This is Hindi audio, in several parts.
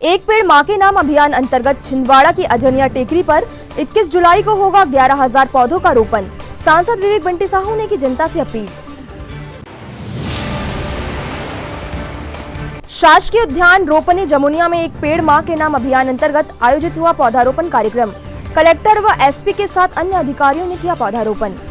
एक पेड़ मां के नाम अभियान अंतर्गत छिंदवाड़ा की अजनिया टेकरी पर 21 जुलाई को होगा 11,000 पौधों का रोपण। सांसद विवेक बंटी साहू ने की जनता से अपील। शासकीय उद्यान रोपनी जमुनिया में एक पेड़ मां के नाम अभियान अंतर्गत आयोजित हुआ पौधारोपण कार्यक्रम। कलेक्टर व एसपी के साथ अन्य अधिकारियों ने किया पौधारोपण।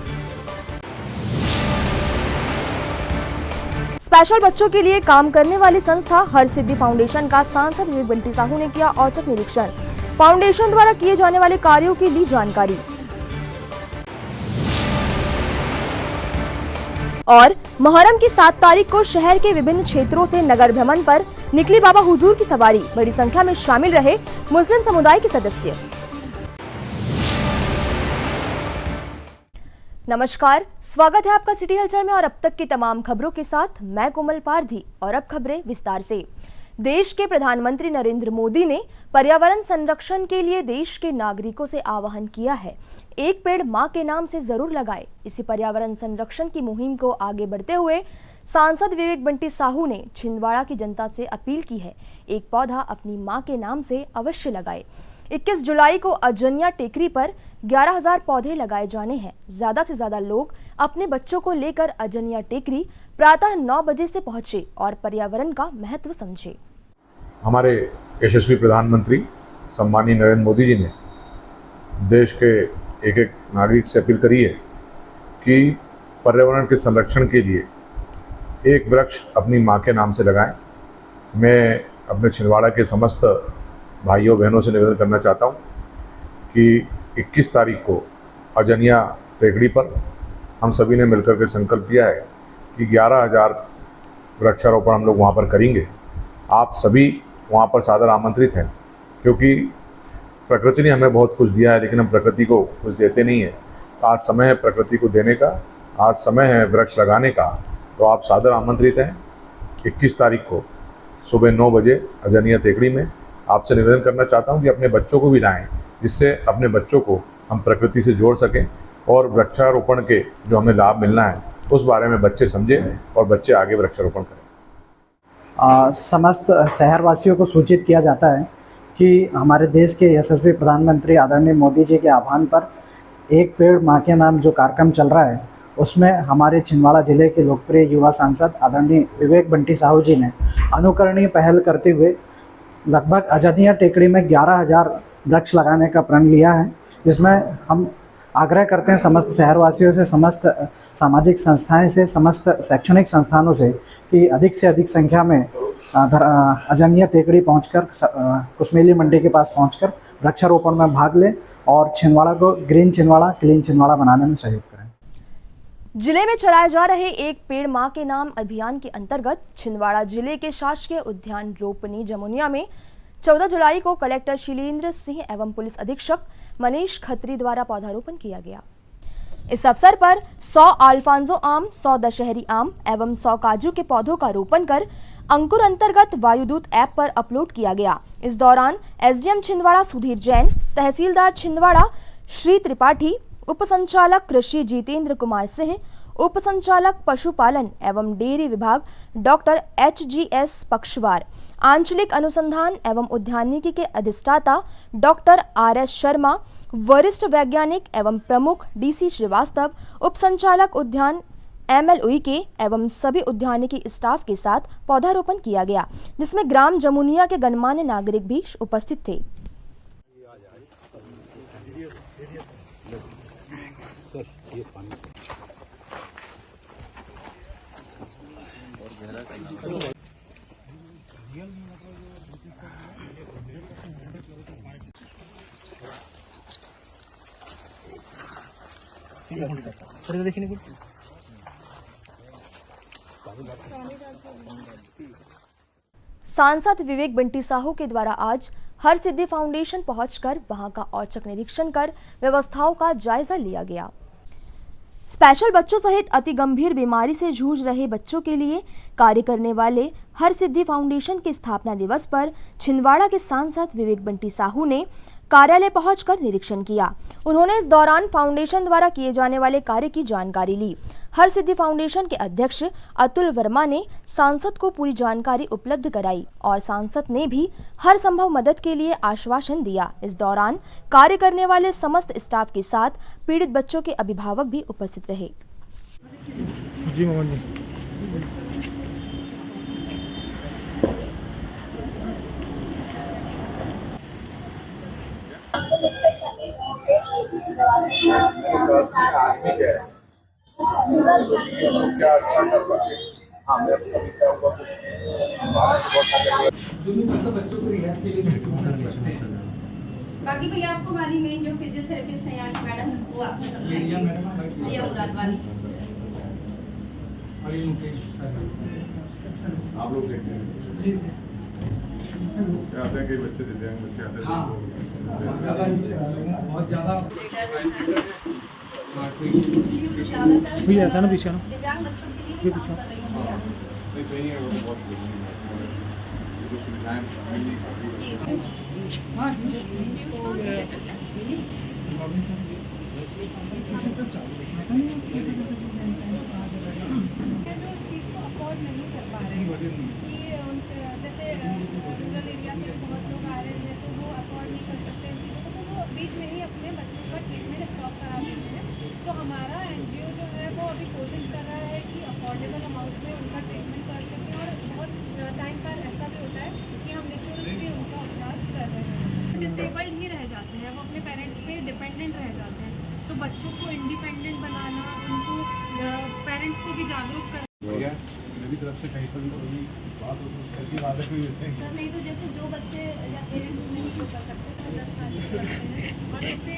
स्पेशल बच्चों के लिए काम करने वाली संस्था हर सिद्धि फाउंडेशन का सांसद विवेक बंटी साहू ने किया औचक निरीक्षण। फाउंडेशन द्वारा किए जाने वाले कार्यों की ली जानकारी। और मुहर्रम की 7 तारीख को शहर के विभिन्न क्षेत्रों से नगर भ्रमण पर निकली बाबा हुजूर की सवारी। बड़ी संख्या में शामिल रहे मुस्लिम समुदाय के सदस्य। नमस्कार, स्वागत है आपका सिटी हलचल में और अब तक की तमाम खबरों के साथ मैं कोमल पारधी। और अब खबरें विस्तार से। देश के प्रधानमंत्री नरेंद्र मोदी ने पर्यावरण संरक्षण के लिए देश के नागरिकों से आह्वान किया है, एक पेड़ मां के नाम से जरूर लगाएं। इसी पर्यावरण संरक्षण की मुहिम को आगे बढ़ते हुए सांसद विवेक बंटी साहू ने छिंदवाड़ा की जनता से अपील की है, एक पौधा अपनी मां के नाम से अवश्य लगाए। 21 जुलाई को अजनिया टेकरी पर 11,000 पौधे लगाए जाने हैं। ज्यादा से ज्यादा लोग अपने बच्चों को लेकर अजनिया टेकरी प्रातः 9 बजे से पहुंचे और पर्यावरण का महत्व समझे। हमारे यशस्वी प्रधानमंत्री सम्माननीय नरेंद्र मोदी जी ने देश के एक एक नागरिक से अपील करी है कि पर्यावरण के संरक्षण के लिए एक वृक्ष अपनी माँ के नाम से लगाएं। मैं अपने छिंदवाड़ा के समस्त भाइयों बहनों से निवेदन करना चाहता हूँ कि 21 तारीख को अजनिया टेकरी पर हम सभी ने मिलकर के संकल्प किया है कि 11,000 वृक्षारोपण हम लोग वहाँ पर करेंगे। आप सभी वहाँ पर सादर आमंत्रित हैं, क्योंकि प्रकृति ने हमें बहुत कुछ दिया है लेकिन हम प्रकृति को कुछ देते नहीं हैं। आज समय है प्रकृति को देने का, आज समय है वृक्ष लगाने का। तो आप सादर आमंत्रित हैं 21 तारीख को सुबह 9 बजे अजनिया टेकरी में। आपसे निवेदन करना चाहता हूं कि अपने बच्चों को भी लाएं, जिससे अपने बच्चों को हम प्रकृति से जोड़ सकें और वृक्षारोपण के जो हमें लाभ मिलना है उस बारे में बच्चे समझें और बच्चे आगे वृक्षारोपण करें। समस्त शहरवासियों को सूचित किया जाता है कि हमारे देश के यशस्वी प्रधानमंत्री आदरणीय मोदी जी के आह्वान पर एक पेड़ मां के नाम जो कार्यक्रम चल रहा है, उसमें हमारे छिंदवाड़ा जिले के लोकप्रिय युवा सांसद आदरणीय विवेक बंटी साहू जी ने अनुकरणीय पहल करते हुए लगभग अजनिया टेकरी में 11,000 वृक्ष लगाने का प्रण लिया है, जिसमें हम आग्रह करते हैं समस्त शहरवासियों से, समस्त सामाजिक संस्थाएं से, समस्त शैक्षणिक संस्थानों से कि अधिक से अधिक संख्या में अजनिया टेकरी पहुंचकर कुसमेली मंडी के पास पहुंचकर वृक्षारोपण में भाग लें और छिंदवाड़ा को ग्रीन छिंदवाड़ा, क्लीन छिंदवाड़ा बनाने में सहयोग करें। जिले में चलाए जा रहे एक पेड़ मां के नाम अभियान के अंतर्गत छिंदवाड़ा जिले के शासकीय उद्यान रोपनी जमुनिया में 14 जुलाई को कलेक्टर शीलेंद्र सिंह एवं पुलिस अधीक्षक मनीष खत्री द्वारा पौधारोपण किया गया। इस अवसर पर 100 अल्फांसो आम, 100 दशहरी आम एवं 100 काजू के पौधों का रोपण कर अंकुर अंतर्गत वायुदूत ऐप पर अपलोड किया गया। इस दौरान एसडीएम छिंदवाड़ा सुधीर जैन, तहसीलदार छिंदवाड़ा श्री त्रिपाठी, उप संचालक कृषि जितेंद्र कुमार सिंह, उप संचालक पशुपालन एवं डेयरी विभाग डॉक्टर HGS पक्षवार, आंचलिक अनुसंधान एवं उद्यानिकी के अधिष्ठाता डॉक्टर RS शर्मा, वरिष्ठ वैज्ञानिक एवं प्रमुख DC श्रीवास्तव, उप संचालक उद्यान ML उइके एवं सभी उद्यानिकी स्टाफ के साथ पौधारोपण किया गया, जिसमें ग्राम जमुनिया के गणमान्य नागरिक भी उपस्थित थे। सांसद विवेक बंटी साहू के द्वारा आज हर सिद्धि फाउंडेशन पहुंचकर वहां का औचक निरीक्षण कर व्यवस्थाओं का जायजा लिया गया। स्पेशल बच्चों सहित अति गंभीर बीमारी से जूझ रहे बच्चों के लिए कार्य करने वाले हर सिद्धि फाउंडेशन के स्थापना दिवस पर छिंदवाड़ा के सांसद विवेक बंटी साहू ने कार्यालय पहुंचकर निरीक्षण किया। उन्होंने इस दौरान फाउंडेशन द्वारा किए जाने वाले कार्य की जानकारी ली। हर सिद्धि फाउंडेशन के अध्यक्ष अतुल वर्मा ने सांसद को पूरी जानकारी उपलब्ध कराई और सांसद ने भी हर संभव मदद के लिए आश्वासन दिया। इस दौरान कार्य करने वाले समस्त स्टाफ के साथ पीड़ित बच्चों के अभिभावक भी उपस्थित रहे। जी मोहन जी। क्या अच्छा कर सकते हाँ मैं क्या हुआ बहुत सारे बच्चों को रिहैब के लिए बाकी भैया आपको हमारी मेन जो फिजियोथेरेपिस्ट है यहाँ की मैडम वो आपको समझाएंगे। ये मुराद वाली आप लोग देखते हैं क्या आते हैं, कई बच्चे दिव्यांग बच्चे आते हैं बहुत ज़्यादा भैया ऐसा ना पीछे ना दिव्यांग बच्चों के लिए नहीं सही है, वो तो बहुत जो सुविधाएं मिलनी अफोर्ड नहीं कर पा रहे हैं कि जैसे रूरल एरिया से बहुत लोग आ रहे हैं तो वो अफोर्ड नहीं कर सकते हैं चीज़ों को, तो वो बीच में ही अपने बच्चे का ट्रीटमेंट स्टॉप करा देते हैं। तो हमारा एनजीओ जो है वो अभी कोशिश कर रहा है कि अफोर्डेबल अमाउंट में उनका ट्रीटमेंट कर सकें और बहुत टाइम पर ऐसा भी होता है कि हम निःशुल्क भी उनका उपचार कर रहे हैं। डिसेबल्ड ही रह जाते हैं, वो अपने पेरेंट्स पे डिपेंडेंट रह जाते हैं, तो बच्चों को इंडिपेंडेंट बनाना, उनको पेरेंट्स को भी जागरूक करना। मेरी तरफ से कहीं पर भी कोई बात हो तो ऐसी बात है कोई वैसे सर नहीं तो जैसे जो बच्चे या पेरेंट्स नहीं शो कर सकते तो 10 साल के करते हैं और इससे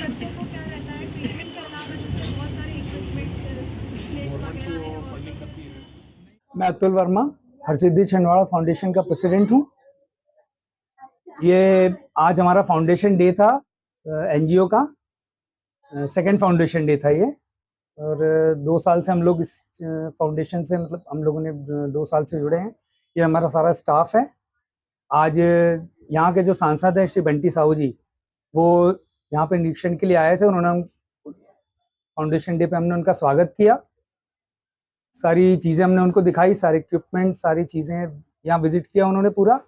बच्चों को क्या रहता है ट्रीटमेंट के अलावा जैसे बहुत सारे इक्विपमेंट प्लेट वगैरह है। मैं अतुल वर्मा हरसिद्धि छिंदवाड़ा फाउंडेशन का प्रेसिडेंट हूँ। ये आज हमारा फाउंडेशन डे था, एनजीओ का सेकंड फाउंडेशन डे था ये, और 2 साल से हम लोग इस फाउंडेशन से मतलब हम लोगों ने 2 साल से जुड़े हैं। ये हमारा सारा स्टाफ है। आज यहाँ के जो सांसद हैं श्री बंटी साहू जी, वो यहाँ पे निरीक्षण के लिए आए थे। उन्होंने फाउंडेशन डे पे हमने उनका स्वागत किया, सारी चीज़ें हमने उनको दिखाई, सारे इक्विपमेंट सारी चीज़ें यहाँ विजिट किया उन्होंने, पूरा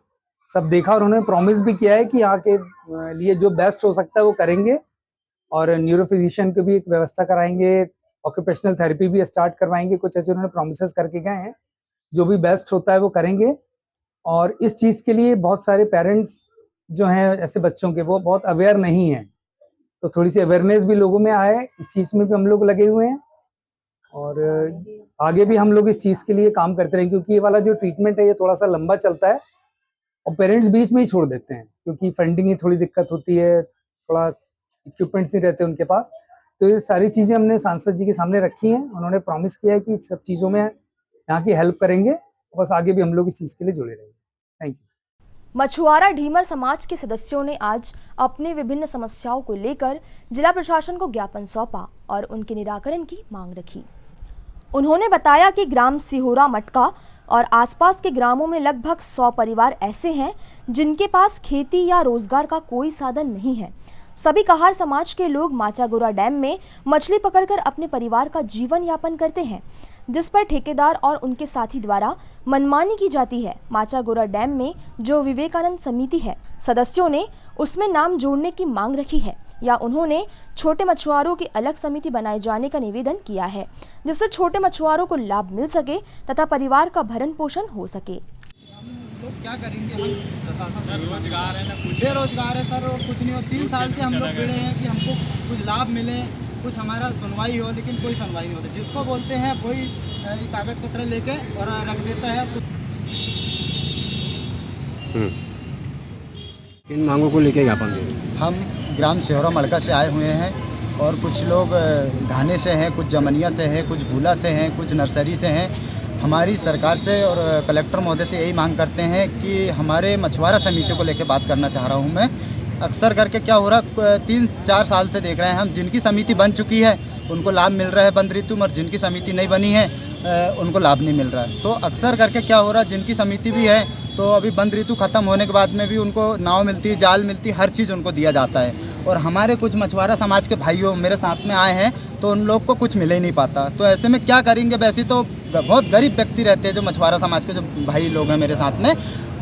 सब देखा और उन्होंने प्रॉमिस भी किया है कि यहाँ के लिए जो बेस्ट हो सकता है वो करेंगे और न्यूरो फिजिशियन की भी एक व्यवस्था कराएंगे, ऑक्यूपेशनल थेरेपी भी स्टार्ट करवाएंगे। कुछ ऐसे उन्होंने प्रोमिस करके गए हैं, जो भी बेस्ट होता है वो करेंगे। और इस चीज़ के लिए बहुत सारे पेरेंट्स जो हैं ऐसे बच्चों के, वो बहुत अवेयर नहीं हैं, तो थोड़ी सी अवेयरनेस भी लोगों में आए, इस चीज़ में भी हम लोग लगे हुए हैं और आगे भी हम लोग इस चीज़ के लिए काम करते रहें, क्योंकि ये वाला जो ट्रीटमेंट है ये थोड़ा सा लंबा चलता है और पेरेंट्स बीच में ही छोड़ देते हैं क्योंकि फंडिंग की थोड़ी दिक्कत होती है, थोड़ा इक्विपमेंट्स नहीं रहते उनके पास। तो ये सारी चीज़ें हमने सांसद जी के सामने रखी हैं, उन्होंने प्रॉमिस किया है कि सब चीज़ों में यहाँ की हेल्प करेंगे, बस आगे भी हम लोग इस चीज़ के लिए जुड़े रहेंगे। Thank you. मछुआरा ढीमर समाज के सदस्यों ने आज अपनी विभिन्न समस्याओं को लेकर जिला प्रशासन को ज्ञापन सौंपा और उनके निराकरण की मांग रखी। उन्होंने बताया कि ग्राम सिहोरा मटका और आसपास के ग्रामों में लगभग 100 परिवार ऐसे हैं जिनके पास खेती या रोजगार का कोई साधन नहीं है। सभी कहार समाज के लोग माचागोरा डैम में मछली पकड़कर अपने परिवार का जीवन यापन करते हैं, जिस पर ठेकेदार और उनके साथी द्वारा मनमानी की जाती है। माचागोरा डैम में जो विवेकानंद समिति है, सदस्यों ने उसमें नाम जोड़ने की मांग रखी है या उन्होंने छोटे मछुआरों की अलग समिति बनाए जाने का निवेदन किया है, जिससे छोटे मछुआरों को लाभ मिल सके तथा परिवार का भरण पोषण हो सके। तो क्या करेंगे हम, प्रशासन बेरोजगार है ना, कुछ बेरोजगार है सर, और कुछ नहीं हो। 3 साल से हम लोग भिड़े हैं कि हमको कुछ लाभ मिले, कुछ हमारा सुनवाई हो, लेकिन कोई सुनवाई नहीं होती। जिसको बोलते हैं वही कागज पत्र लेके और रख देता है। इन मांगों को लेके ज्ञापन देंगे। हम ग्राम सिहोरा मड़का से आए हुए हैं और कुछ लोग घाने से हैं, कुछ जमनिया से हैं, कुछ भूला से हैं, कुछ नर्सरी से हैं। हमारी सरकार से और कलेक्टर महोदय से यही मांग करते हैं कि हमारे मछुआरा समिति को लेकर बात करना चाह रहा हूं मैं। अक्सर करके क्या हो रहा, 3-4 साल से देख रहे हैं हम, जिनकी समिति बन चुकी है उनको लाभ मिल रहा है बंद ऋतु में, और जिनकी समिति नहीं बनी है उनको लाभ नहीं मिल रहा है। तो अक्सर करके क्या हो रहा है, जिनकी समिति भी है तो अभी बंद ऋतु ख़त्म होने के बाद में भी उनको नाव मिलती है, जाल मिलती है, हर चीज़ उनको दिया जाता है। और हमारे कुछ मछुआरा समाज के भाइयों मेरे साथ में आए हैं तो उन लोग को कुछ मिल ही नहीं पाता। तो ऐसे में क्या करेंगे? वैसे तो बहुत गरीब व्यक्ति रहते हैं जो मछुआरा समाज के जो भाई लोग हैं मेरे साथ में,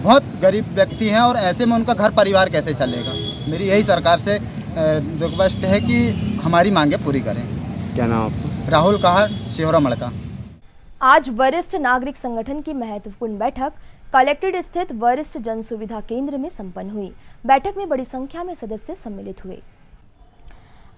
बहुत गरीब व्यक्ति हैं, और ऐसे में उनका घर परिवार कैसे चलेगा? मेरी यही सरकार से रिक्वेस्ट है कि हमारी मांगे पूरी करें। क्या नाम आपका? राहुल कहार, सिहोरा मड़का। आज वरिष्ठ नागरिक संगठन की महत्वपूर्ण बैठक कलेक्ट्रेट स्थित वरिष्ठ जन सुविधा केंद्र में संपन्न हुई। बैठक में बड़ी संख्या में सदस्य सम्मिलित हुए।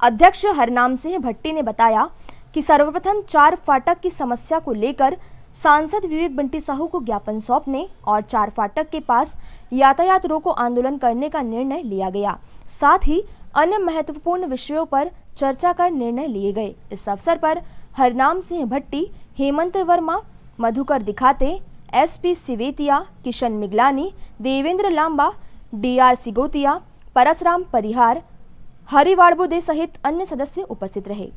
अध्यक्ष हरनाम सिंह भट्टी ने बताया कि सर्वप्रथम 4 फाटक की समस्या को लेकर सांसद विवेक बंटी साहू को ज्ञापन सौंपने और 4 फाटक के पास यातायात रोको आंदोलन करने का निर्णय लिया गया। साथ ही अन्य महत्वपूर्ण विषयों पर चर्चा कर निर्णय लिए गए। इस अवसर पर हरनाम सिंह भट्टी, हेमंत वर्मा, मधुकर दिखाते, एसपी सिवेतिया, किशन मिगलानी, देवेंद्र लांबा, डीआर सिगोतिया, परसराम परिहार, हरि वाड़बुदे सहित अन्य सदस्य उपस्थित रहे।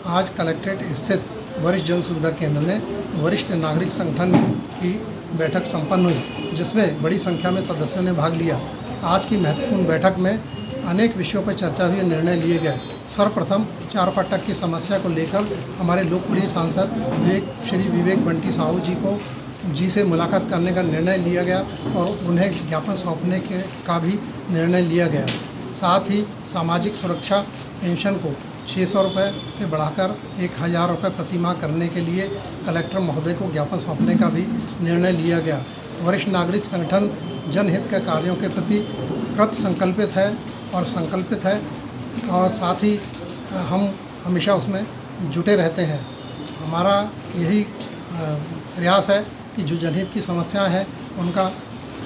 आज कलेक्ट्रेट स्थित वरिष्ठ जन सुविधा केंद्र में वरिष्ठ नागरिक संगठन की बैठक संपन्न हुई, जिसमें बड़ी संख्या में सदस्यों ने भाग लिया। आज की महत्वपूर्ण बैठक में अनेक विषयों पर चर्चा हुई, निर्णय लिए गए। सर्वप्रथम 4 फाटक की समस्या को लेकर हमारे लोकप्रिय सांसद श्री विवेक बंटी साहू जी से मुलाकात करने का निर्णय लिया गया और उन्हें ज्ञापन सौंपने का भी निर्णय लिया गया। साथ ही सामाजिक सुरक्षा पेंशन को 600 रुपये से बढ़ाकर 1000 रुपये प्रति माह करने के लिए कलेक्टर महोदय को ज्ञापन सौंपने का भी निर्णय लिया गया। वरिष्ठ नागरिक संगठन जनहित के कार्यों के प्रति कृत संकल्पित है और साथ ही हम हमेशा उसमें जुटे रहते हैं। हमारा यही प्रयास है कि जो जनहित की समस्याएं हैं उनका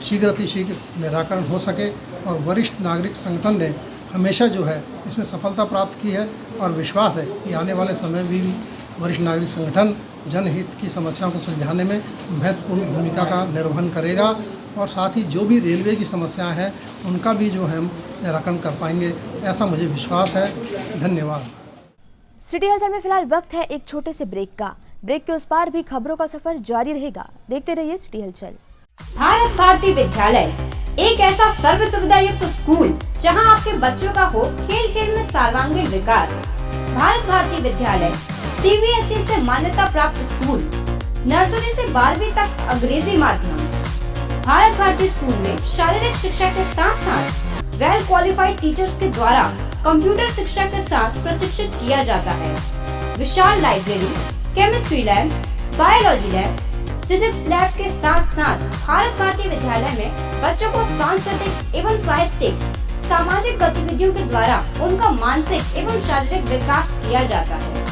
शीघ्र निराकरण हो सके, और वरिष्ठ नागरिक संगठन ने हमेशा जो है इसमें सफलता प्राप्त की है और विश्वास है कि आने वाले समय में भी वरिष्ठ नागरिक संगठन जनहित की समस्याओं को सुलझाने में महत्वपूर्ण भूमिका का निर्वहन करेगा, और साथ ही जो भी रेलवे की समस्याएं हैं उनका भी जो है हम निराकरण कर पाएंगे, ऐसा मुझे विश्वास है। धन्यवाद। सिटी हलचल में फिलहाल वक्त है एक छोटे से ब्रेक का। ब्रेक के उस पार भी खबरों का सफर जारी रहेगा। देखते रहिए सिटी हलचल। भारत भारती विद्यालय एक ऐसा सर्व सुविधा युक्त स्कूल जहां आपके बच्चों का हो खेल खेल में सर्वांगीण विकास। भारत भारती विद्यालय CBSE से मान्यता प्राप्त स्कूल, नर्सरी से 12वीं तक अंग्रेजी माध्यम। भारत भारती स्कूल में शारीरिक शिक्षा के साथ साथ वेल क्वालिफाइड टीचर्स के द्वारा कंप्यूटर शिक्षा के साथ प्रशिक्षित किया जाता है। विशाल library, chemistry lab, biology lab, physics lab के साथ साथ भारत भारती विद्यालय में बच्चों को सांस्कृतिक एवं साहित्यिक सामाजिक गतिविधियों के द्वारा उनका मानसिक एवं शारीरिक विकास किया जाता है।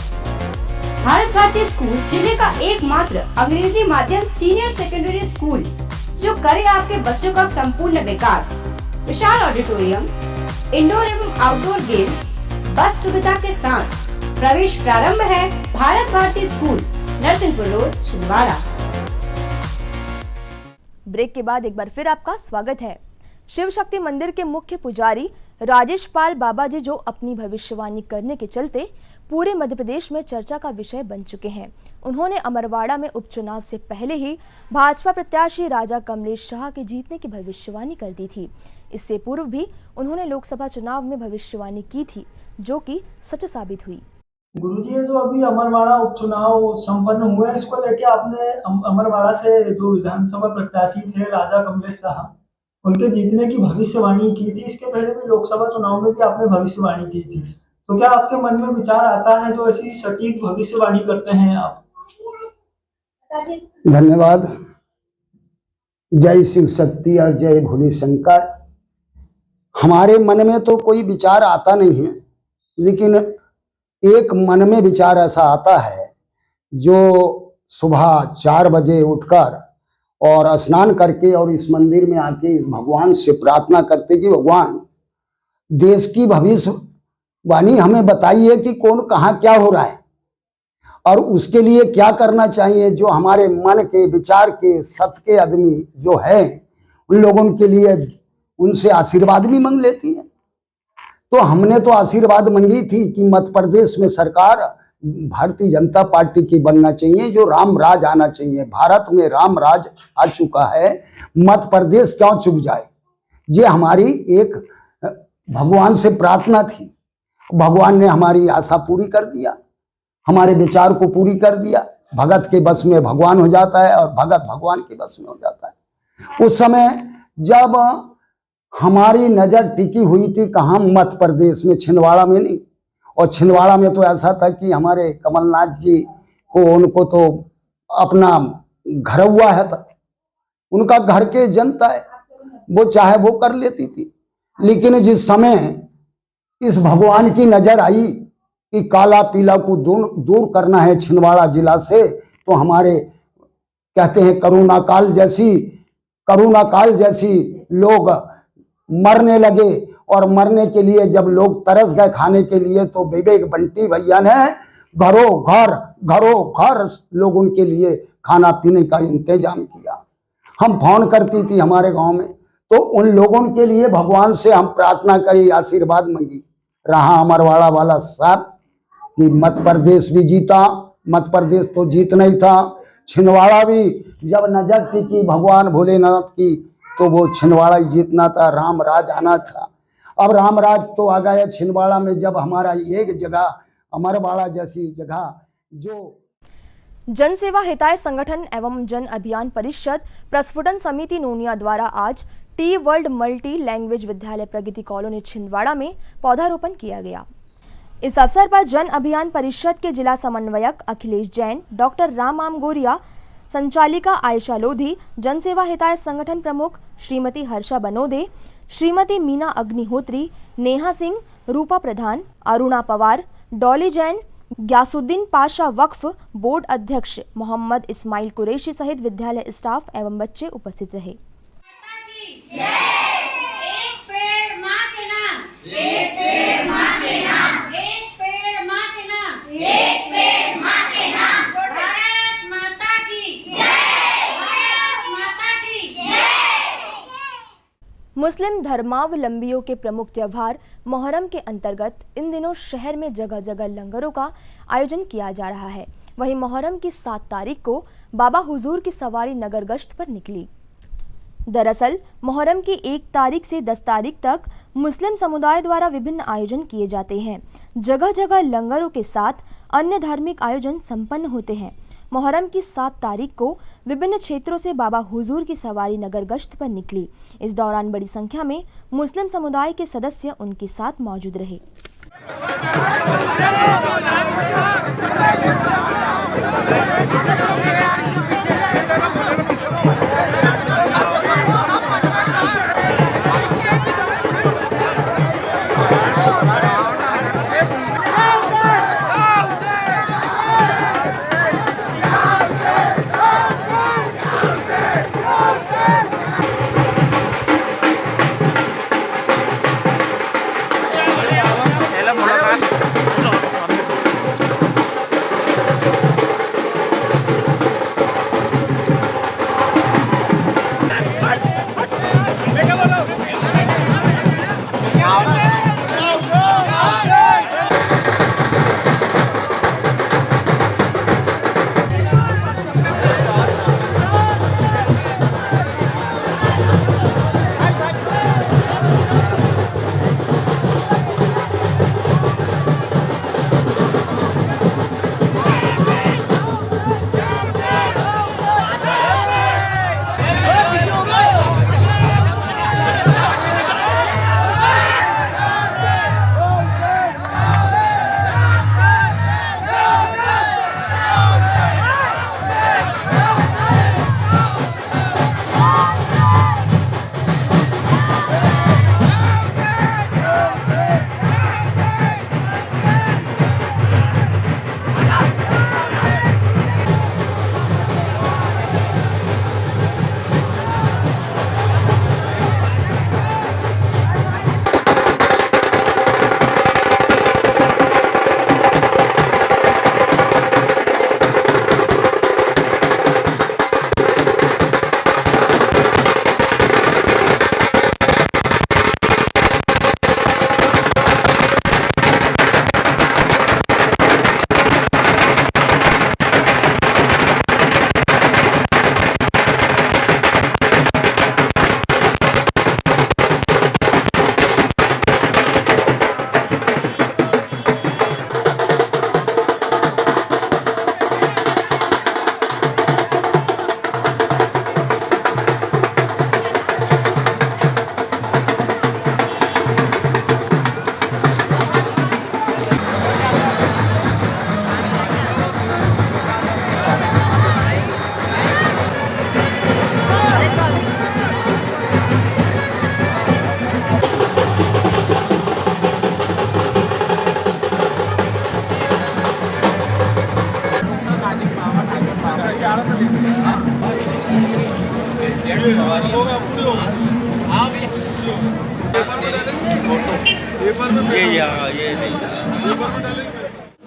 भारत भारती स्कूल जिले का एकमात्र अंग्रेजी माध्यम सीनियर सेकेंडरी स्कूल जो करे आपके बच्चों का संपूर्ण विकास। विशाल ऑडिटोरियम, इंडोर एवं आउटडोर गेम्स, बस सुविधा के साथ प्रवेश प्रारंभ है। Bharat Bharati school, Narsinghpur road, Chhindwara. Break के बाद एक बार फिर आपका स्वागत है। शिव शक्ति मंदिर के मुख्य पुजारी राजेश पाल बाबा जी जो अपनी भविष्यवाणी करने के चलते पूरे मध्य प्रदेश में चर्चा का विषय बन चुके हैं। उन्होंने अमरवाड़ा में उपचुनाव से पहले ही भाजपा प्रत्याशी राजा कमलेश शाह के जीतने की भविष्यवाणी कर दी थी। इससे पूर्व भी उन्होंने लोकसभा चुनाव में भविष्यवाणी की थी, जो कि सच साबित हुई। गुरुजी, ये जो अभी अमरवाड़ा उपचुनाव संपन्न हुए, इसको लेके आपने अमरवाड़ा से जो विधानसभा प्रत्याशी थे राजा कमलेश शाह, उनके जीतने की भविष्यवाणी की थी। इसके पहले भी लोकसभा चुनाव में भी आपने भविष्यवाणी की थी, तो क्या आपके मन में विचार आता है जो ऐसी सटीक भविष्यवाणी करते हैं आप? धन्यवाद। जय शिव शक्ति और जय भोले शंकर। हमारे मन में तो कोई विचार आता नहीं है, लेकिन एक मन में विचार ऐसा आता है जो सुबह 4 बजे उठकर और स्नान करके और इस मंदिर में आके इस भगवान से प्रार्थना करते कि भगवान देश की भविष्यवाणी हमें बताइए कि कौन कहाँ क्या हो रहा है और उसके लिए क्या करना चाहिए। जो हमारे मन के विचार के सत के आदमी जो है उन लोगों के लिए उनसे आशीर्वाद भी मांग लेती है। तो हमने तो आशीर्वाद मांगी थी कि मध्य प्रदेश में सरकार भारतीय जनता पार्टी की बनना चाहिए, जो राम राज आना चाहिए। भारत में राम राज आ चुका है, मध्य प्रदेश क्यों चुक जाए। ये हमारी एक भगवान से प्रार्थना थी, भगवान ने हमारी आशा पूरी कर दिया, हमारे विचार को पूरी कर दिया। भगत के बस में भगवान हो जाता है और भगत भगवान के बस में हो जाता है। उस समय जब हमारी नज़र टिकी हुई थी कहाँ, मध्य प्रदेश में, छिंदवाड़ा में नहीं। और छिंदवाड़ा में तो ऐसा था कि हमारे कमलनाथ जी को, उनको तो अपना घर हुआ है था, उनका घर के जनता है, वो चाहे वो कर लेती थी। लेकिन जिस समय इस भगवान की नज़र आई कि काला पीला को दूर करना है छिंदवाड़ा जिला से, तो हमारे कहते हैं करुणा काल जैसी लोग मरने लगे। और मरने के लिए जब लोग तरस गए खाने के लिए, तो विवेक बंटी भैया ने घरों घर लोग उनके लिए खाना पीने का इंतजाम किया। हम फोन करती थी हमारे गांव में, तो उन लोगों के लिए भगवान से हम प्रार्थना करी, आशीर्वाद मांगी। रहा अमरवाड़ा वाला साहब कि मध्य प्रदेश भी जीता, मध्य प्रदेश तो जीतना ही था। छिंदवाड़ा भी जब नजर टिकी भगवान भोलेनाथ की, तो वो छिंदवाड़ा ही जीतना था, राम राज आना था। अब राम राज तो आ गया छिंदवाड़ा में, जब हमारा एक जगह अमरवाड़ा जैसी जगह जो जन सेवा हिताय संगठन एवं जन अभियान परिषद प्रस्फुटन समिति नोनिया द्वारा आज टी वर्ल्ड मल्टी लैंग्वेज विद्यालय प्रगति कॉलोनी छिंदवाड़ा में पौधारोपण किया गया। इस अवसर पर जन अभियान परिषद के जिला समन्वयक अखिलेश जैन, डॉक्टर राम गोरिया, संचालिका आयशा लोधी, जन सेवा हिताय संगठन प्रमुख श्रीमती हर्षा बनोदे, श्रीमती मीना अग्निहोत्री, नेहा सिंह, रूपा प्रधान, अरुणा पवार, डॉली जैन, ग्यासुद्दीन पाशा वक्फ बोर्ड अध्यक्ष मोहम्मद इस्माइल कुरैशी सहित विद्यालय स्टाफ एवं बच्चे उपस्थित रहे। मुस्लिम धर्मावलंबियों के प्रमुख त्योहार मोहर्रम के अंतर्गत इन दिनों शहर में जगह जगह लंगरों का आयोजन किया जा रहा है। वहीं मोहर्रम की 7 तारीख को बाबा हुजूर की सवारी नगर गश्त पर निकली। दरअसल मोहर्रम की 1 तारीख से 10 तारीख तक मुस्लिम समुदाय द्वारा विभिन्न आयोजन किए जाते हैं। जगह जगह लंगरों के साथ अन्य धार्मिक आयोजन संपन्न होते हैं। मोहर्रम की 7 तारीख को विभिन्न क्षेत्रों से बाबा हुजूर की सवारी नगर गश्त पर निकली। इस दौरान बड़ी संख्या में मुस्लिम समुदाय के सदस्य उनके साथ मौजूद रहे।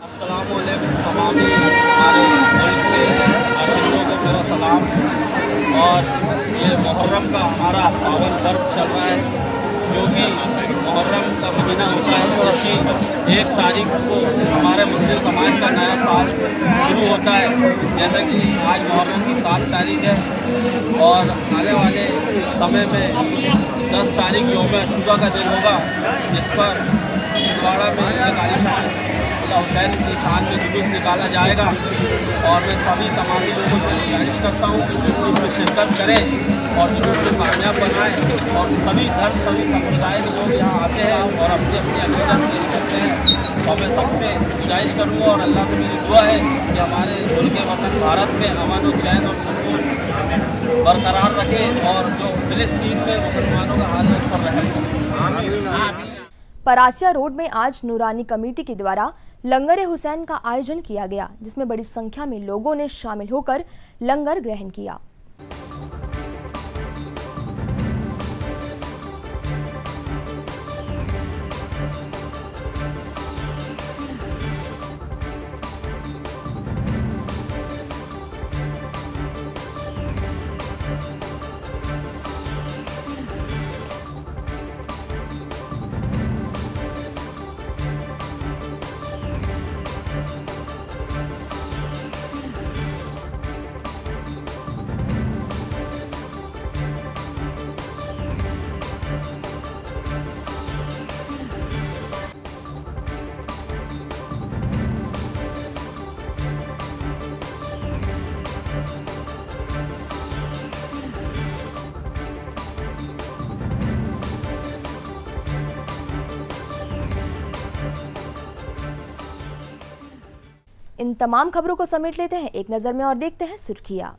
अस्सलामुअलैकुम तमाम हमारे मुल्क के बाशिंदों को मेरा सलाम। और ये मुहर्रम का हमारा पावन पर्व चल रहा है, जो कि मुहर्रम का महीना होता है, उसकी 1 तारीख को हमारे मुस्लिम समाज का नया साल शुरू होता है। जैसे कि आज मुहर्रम की 7 तारीख है और आने वाले समय में 10 तारीख यौम अशूरा का दिन होगा, जिस पर छिंदवाड़ा में एक आलिशान हुसैन की शान में जुलूस निकाला जाएगा। और मैं सभी तमाम लोगों को गुजारिश करता हूँ कि इसमें शिरकत करें और जुलूस को कामयाब बनाएं। और सभी धर्म सभी संप्रदाय के लोग यहाँ आते हैं और अपनी अपनी अकीदत पेश करते हैं। और मैं सबसे गुजारिश करूँगा और अल्लाह से मेरी दुआ है कि हमारे मुल्क वतन भारत में अमन और चैन और सुकून बरकरार रखे और जो फिलिस्तीन में मुसलमानों का हाल है उस पर रहम करे। परासिया रोड में आज नूरानी कमेटी के द्वारा लंगर हुसैन का आयोजन किया गया, जिसमें बड़ी संख्या में लोगों ने शामिल होकर लंगर ग्रहण किया। इन तमाम खबरों को समेट लेते हैं एक नजर में और देखते हैं सुर्खियां।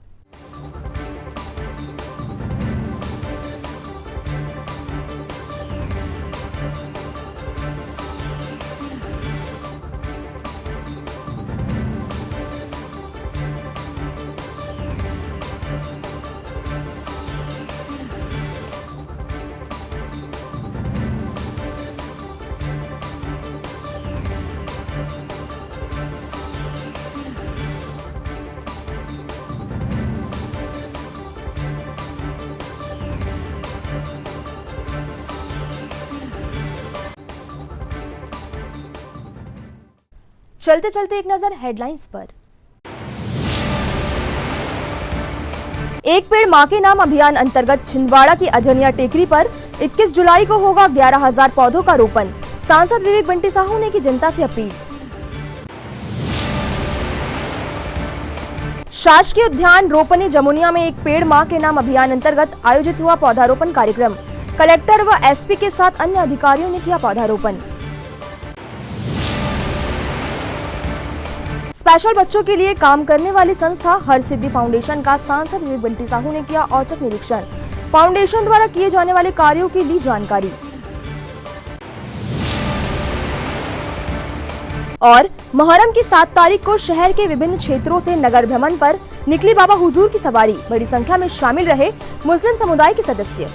चलते चलते एक नजर हेडलाइंस पर। एक पेड़ मां के नाम अभियान अंतर्गत छिंदवाड़ा की अजनिया टेकरी पर 21 जुलाई को होगा 11,000 पौधों का रोपण। सांसद विवेक बंटी साहू ने की जनता से अपील। शासकीय उद्यान रोपनी जमुनिया में एक पेड़ मां के नाम अभियान अंतर्गत आयोजित हुआ पौधारोपण कार्यक्रम। कलेक्टर व एसपी के साथ अन्य अधिकारियों ने किया पौधारोपण। स्पेशल बच्चों के लिए काम करने वाली संस्था हरसिद्धि फाउंडेशन का सांसद विवेक बंटी साहू ने किया औचक निरीक्षण। फाउंडेशन द्वारा किए जाने वाले कार्यों की ली जानकारी। और मुहर्रम की 7 तारीख को शहर के विभिन्न क्षेत्रों से नगर भ्रमण पर निकली बाबा हुजूर की सवारी। बड़ी संख्या में शामिल रहे मुस्लिम समुदाय के सदस्य।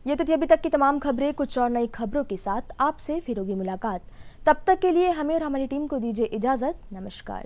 ये तो थी अभी तक की तमाम खबरें। कुछ और नई खबरों के साथ आपसे फिर होगी मुलाकात। तब तक के लिए हमें और हमारी टीम को दीजिए इजाजत। नमस्कार।